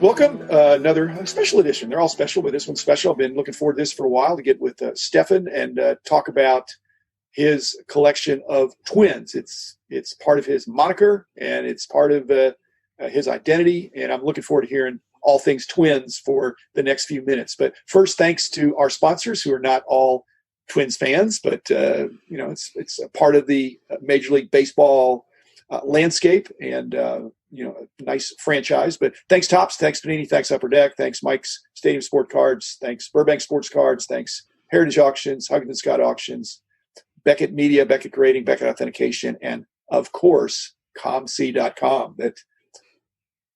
Welcome, another special edition. They're all special, but this one's special. I've been looking forward to this for a while to get with Stephan and talk about his collection of twins. It's part of his moniker, and it's part of his identity, and I'm looking forward to hearing all things twins for the next few minutes. But first, thanks to our sponsors who are not all Twins fans, but it's a part of the Major League Baseball landscape, and a nice franchise. But thanks Topps, thanks Panini, thanks Upper Deck, thanks Mike's Stadium Sport Cards, thanks Burbank Sports Cards, thanks Heritage Auctions, Huggins Scott Auctions, Beckett Media, Beckett Grading, Beckett Authentication, and of course ComC.com that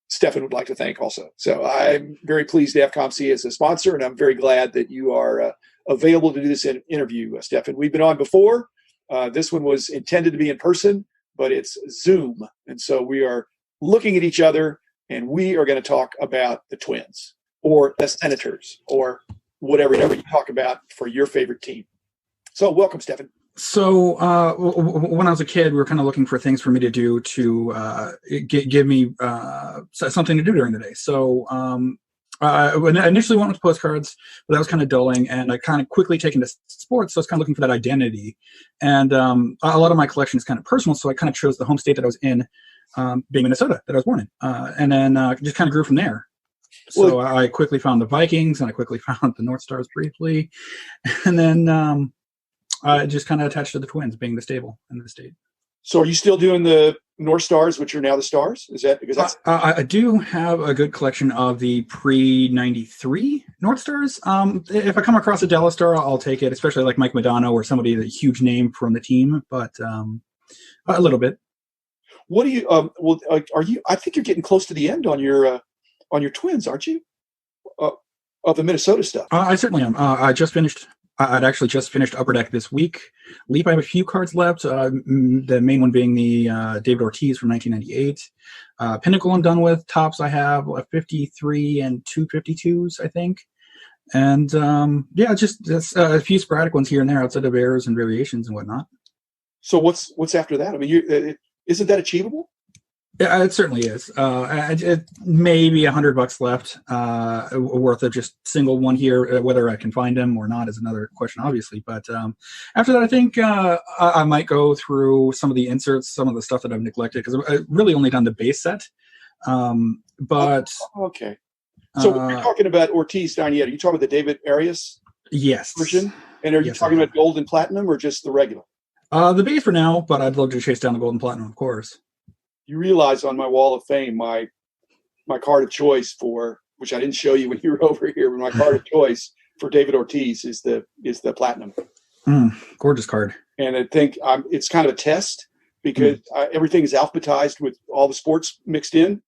Stephan would like to thank also. So I'm very pleased to have ComC as a sponsor, and I'm very glad that you are available to do this interview, Stephan. We've been on before. This one was intended to be in person, but it's Zoom. And so we are looking at each other, and we are going to talk about the Twins or the Senators or whatever you talk about for your favorite team. So welcome, Stephan. So when I was a kid, we were kind of looking for things for me to do to give me something to do during the day. So I initially went with postcards, but that was kind of dulling, and I kind of quickly taken to sports, so I was kind of looking for that identity. And a lot of my collection is kind of personal, so I kind of chose the home state that I was in, being Minnesota, that I was born in, and then just kind of grew from there. So I quickly found the Vikings, and I quickly found the North Stars briefly, and then I just kind of attached to the Twins being the stable in the state. So are you still doing the North Stars, which are now the Stars? Is that because that's I do have a good collection of the pre-93 North Stars. If I come across a Dallas Star, I'll take it, especially like Mike Modano or somebody, a huge name from the team, but a little bit. What do you are you? I think you're getting close to the end on your Twins, aren't you? Of the Minnesota stuff. I certainly am. I'd actually just finished Upper Deck this week. Leap, I have a few cards left. The main one being the David Ortiz from 1998. Pinnacle I'm done with. Topps I have a 53 and 252s, I think. And just a few sporadic ones here and there outside of errors and variations and whatnot. So what's after that? I mean, isn't that achievable? Yeah, it certainly is. It maybe $100 left, worth of just single one here. Whether I can find them or not is another question, obviously. But after that, I think I might go through some of the inserts, some of the stuff that I've neglected, because I've really only done the base set. Okay. So when you're talking about Ortiz 98, are you talking about the David Arias version? And are you talking about gold and platinum or just the regular? The base for now, but I'd love to chase down the gold and platinum, of course. You realize on my wall of fame, my card of choice for, which I didn't show you when you were over here, but my card of choice for David Ortiz is the platinum. Gorgeous card. And I think it's kind of a test because everything is alphabetized with all the sports mixed in.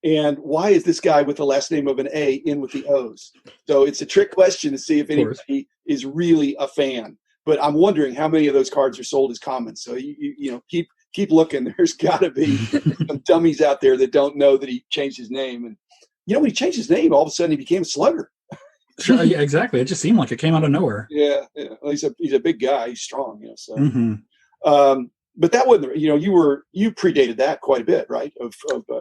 And why is this guy with the last name of an A in with the O's? So it's a trick question to see if anybody is really a fan. But I'm wondering how many of those cards are sold as common. So you keep looking. There's got to be some dummies out there that don't know that he changed his name. And when he changed his name, all of a sudden he became a slugger. Sure, yeah, exactly. It just seemed like it came out of nowhere. Yeah. Well, he's a big guy. He's strong. So. Mm-hmm. But that wasn't. You predated that quite a bit, right?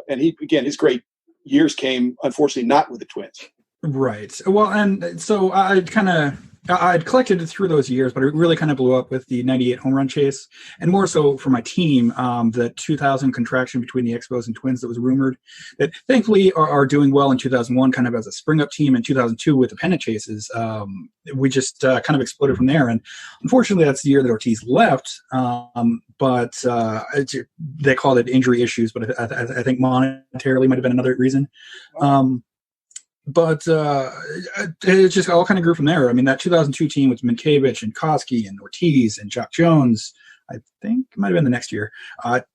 And he again, his great years came unfortunately not with the Twins. Right. Well, and so I'd collected it through those years, but it really kind of blew up with the 98 home run chase, and more so for my team, the 2000 contraction between the Expos and Twins that was rumored, that thankfully are doing well in 2001, kind of as a spring up team, in 2002 with the pennant chases. We just kind of exploded from there, and unfortunately that's the year that Ortiz left, but they called it injury issues, but I think monetarily might have been another reason. But it just all kind of grew from there. I mean, that 2002 team with Minkiewicz and Koski and Ortiz and Jock Jones, I think it might have been the next year,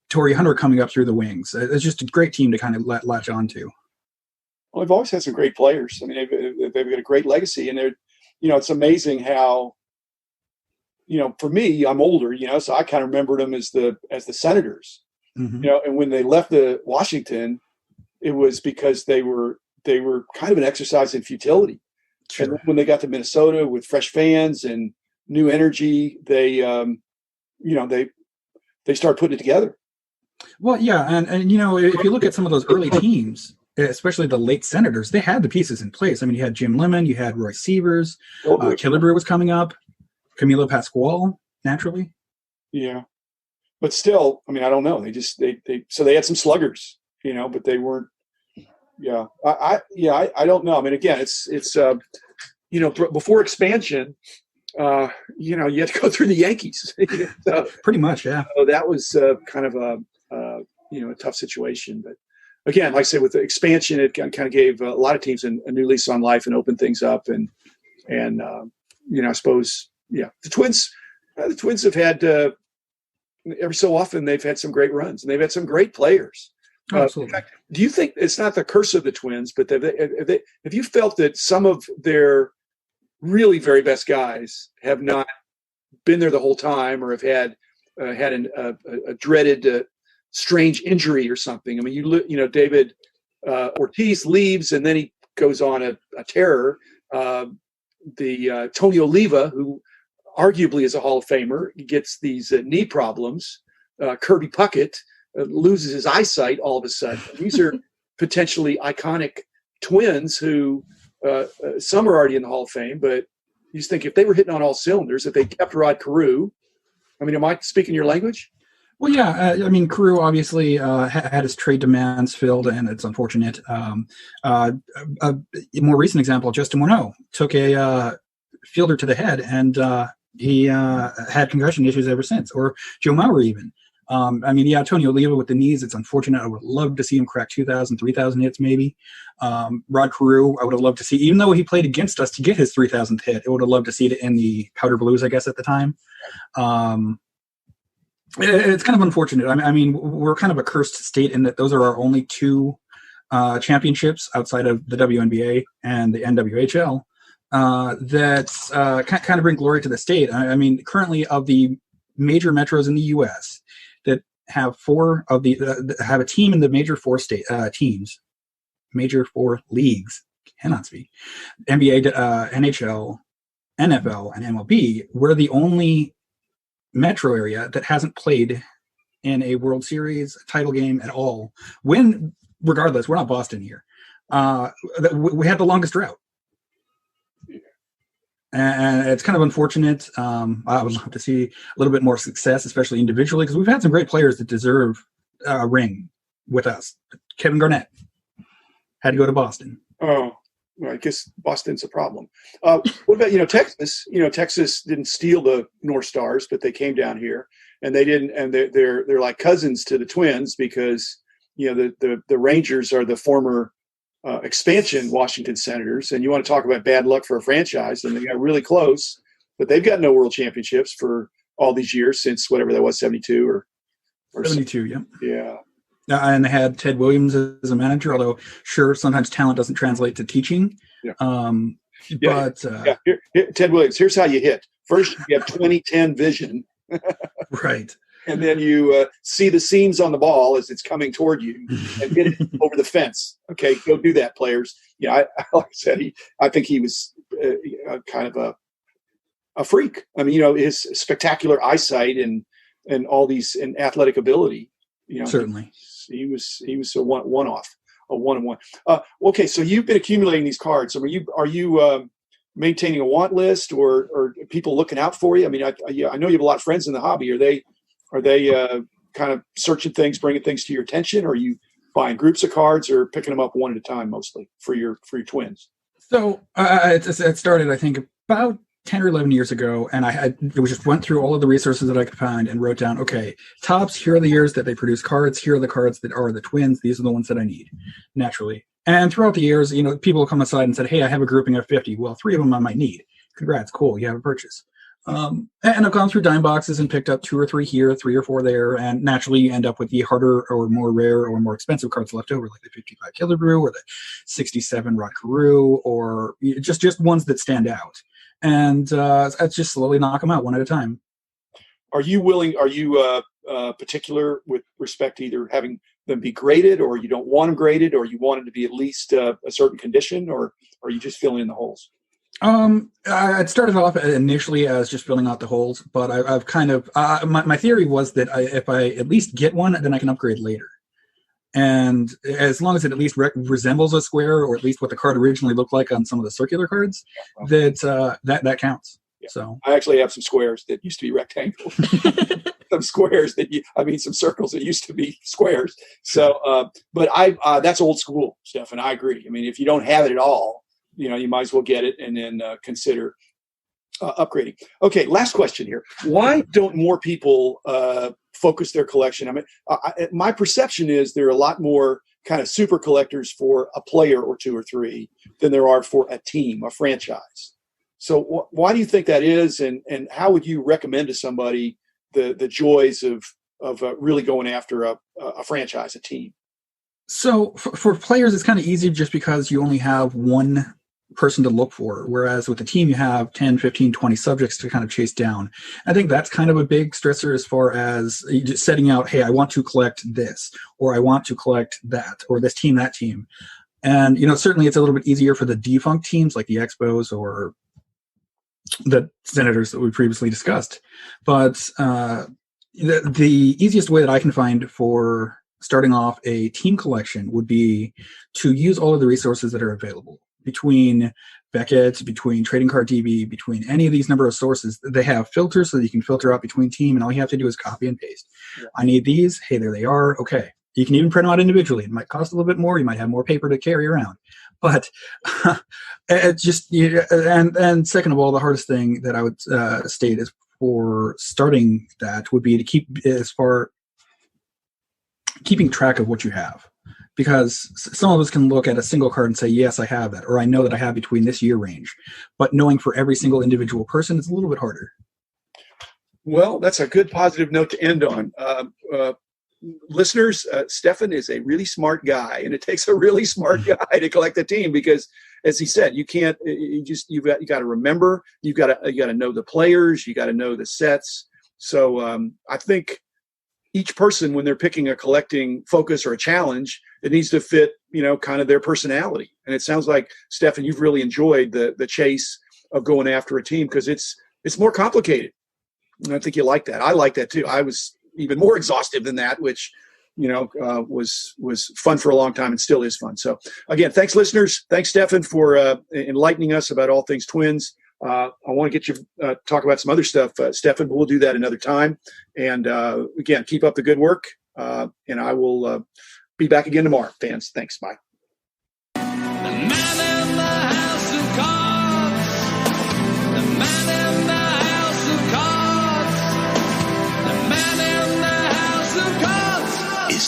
Torrey Hunter coming up through the wings. It's just a great team to kind of latch on to. Well, they've always had some great players. I mean, they've got a great legacy, and it's amazing how, for me, I'm older, so I kind of remembered them as the Senators, and when they left the Washington, it was because they were kind of an exercise in futility. Sure. And when they got to Minnesota with fresh fans and new energy, they started putting it together. Well, yeah. And if you look at some of those early teams, especially the late Senators, they had the pieces in place. I mean, you had Jim Lemon, you had Roy Sievers, Killebrew was coming up, Camilo Pascual, naturally. Yeah. But still, I mean, I don't know. So they had some sluggers, but they weren't. Yeah, I don't know. I mean, again, it's before expansion, you had to go through the Yankees. So, pretty much, yeah. So that was kind of a tough situation. But again, like I said, with the expansion, it kind of gave a lot of teams a new lease on life and opened things up. And I suppose, the Twins have had. Every so often they've had some great runs and they've had some great players. Absolutely. In fact, do you think it's not the curse of the Twins, but have you felt that some of their really very best guys have not been there the whole time, or have had a dreaded strange injury or something? I mean, David Ortiz leaves and then he goes on a terror. Tony Oliva, who arguably is a Hall of Famer, gets these knee problems. Kirby Puckett loses his eyesight all of a sudden. These are potentially iconic Twins who some are already in the Hall of Fame, but you just think if they were hitting on all cylinders, if they kept Rod Carew, I mean, am I speaking your language? Well, yeah. I mean, Carew obviously had his trade demands filled, and it's unfortunate. A more recent example, Justin Morneau took a fielder to the head, and he had concussion issues ever since, or Joe Mauer even. Tony Oliva with the knees, it's unfortunate. I would love to see him crack 2,000, 3,000 hits maybe. Rod Carew, I would have loved to see, even though he played against us to get his 3,000th hit, I would have loved to see it in the Powder Blues, I guess, at the time. It's kind of unfortunate. I mean, we're kind of a cursed state in that those are our only two championships outside of the WNBA and the NWHL. That kind of bring glory to the state. I mean, currently of the major metros in the U.S. that have have a team in the major four major four leagues, cannot speak, NBA, NHL, NFL, and MLB, we're the only metro area that hasn't played in a World Series, a title game at all. Regardless, we're not Boston here. We had the longest drought. And it's kind of unfortunate. I would love to see a little bit more success, especially individually, because we've had some great players that deserve a ring with us. Kevin Garnett had to go to Boston. Oh, well, I guess Boston's a problem. What about Texas? Texas didn't steal the North Stars, but they came down here, and they didn't. And they're like cousins to the Twins because the Rangers are the former expansion Washington Senators, and you want to talk about bad luck for a franchise, and they got really close, but they've got no world championships for all these years since whatever that was, 72 or 72, yeah. Yeah. And they had Ted Williams as a manager, although sure, sometimes talent doesn't translate to teaching. Yeah. But Here, Ted Williams, here's how you hit. First, you have 20/10 vision. Right. And then you see the seams on the ball as it's coming toward you and hit it over the fence. Okay, go do that, players. Like I said, I think he was kind of a freak. I mean, his spectacular eyesight and all these and athletic ability. Certainly, he was a one-off, a one-on-one. Okay, so you've been accumulating these cards. So are you maintaining a want list or people looking out for you? I mean, I know you have a lot of friends in the hobby. Are they kind of searching things, bringing things to your attention? Or are you buying groups of cards or picking them up one at a time mostly for your Twins? So it started, I think, about 10 or 11 years ago, and I just went through all of the resources that I could find and wrote down, okay, Topps, here are the years that they produce cards. Here are the cards that are the Twins. These are the ones that I need, naturally. And throughout the years, people will come aside and said, hey, I have a grouping of 50. Well, 3 of them I might need. Congrats, cool, you have a purchase. And I've gone through dime boxes and picked up 2 or 3 here, 3 or 4 there, and naturally you end up with the harder or more rare or more expensive cards left over, like the 55 Killebrew or the 67 Rod Carew, or just ones that stand out. And I just slowly knock them out one at a time. Are you particular with respect to either having them be graded, or you don't want them graded, or you want them to be at least a certain condition, or are you just filling in the holes? It started off initially as just filling out the holes, but I've kind of my theory was that if I at least get one, then I can upgrade later. And as long as it at least resembles a square, or at least what the card originally looked like on some of the circular cards, that counts. Yeah. So I actually have some squares that used to be rectangles. Some squares some circles that used to be squares. So, but that's old school stuff, and I agree. I mean, if you don't have it at all, you might as well get it and then consider upgrading. Okay, last question here. Why don't more people focus their collection? I mean, my perception is there are a lot more kind of super collectors for a player or two or three than there are for a team, a franchise. So why do you think that is, and how would you recommend to somebody the joys of really going after a franchise, a team? So for players, it's kind of easy just because you only have one person to look for, whereas with the team you have 10, 15, 20 subjects to kind of chase down. I think that's kind of a big stressor as far as just setting out, hey, I want to collect this, or I want to collect that, or this team, that team. And certainly it's a little bit easier for the defunct teams like the Expos or the Senators that we previously discussed. But the easiest way that I can find for starting off a team collection would be to use all of the resources that are available. Between Beckett, between Trading Card TV, between any of these number of sources, they have filters so that you can filter out between team, and all you have to do is copy and paste. Yeah. I need these. Hey, there they are. Okay. You can even print them out individually. It might cost a little bit more. You might have more paper to carry around. But it's just, and second of all, the hardest thing that I would state is for starting that would be to keeping track of what you have. Because some of us can look at a single card and say, yes, I have that, or I know that I have between this year range. But knowing for every single individual person is a little bit harder. Well, that's a good positive note to end on. Listeners, Stephan is a really smart guy, and it takes a really smart guy to collect a team because, as he said, you've got to remember, you got to know the players, you got to know the sets. So I think each person, when they're picking a collecting focus or a challenge, it needs to fit, kind of their personality. And it sounds like, Stephan, you've really enjoyed the chase of going after a team because it's more complicated. And I think you like that. I like that too. I was even more exhaustive than that, which, was fun for a long time and still is fun. So again, thanks listeners. Thanks, Stephan, for enlightening us about all things Twins. I want to get you talk about some other stuff, Stephan, but we'll do that another time. And again, keep up the good work. And I will be back again tomorrow. Fans, thanks. Bye. The man in the house of cards. The man in the house of cards. The man in the house of cards is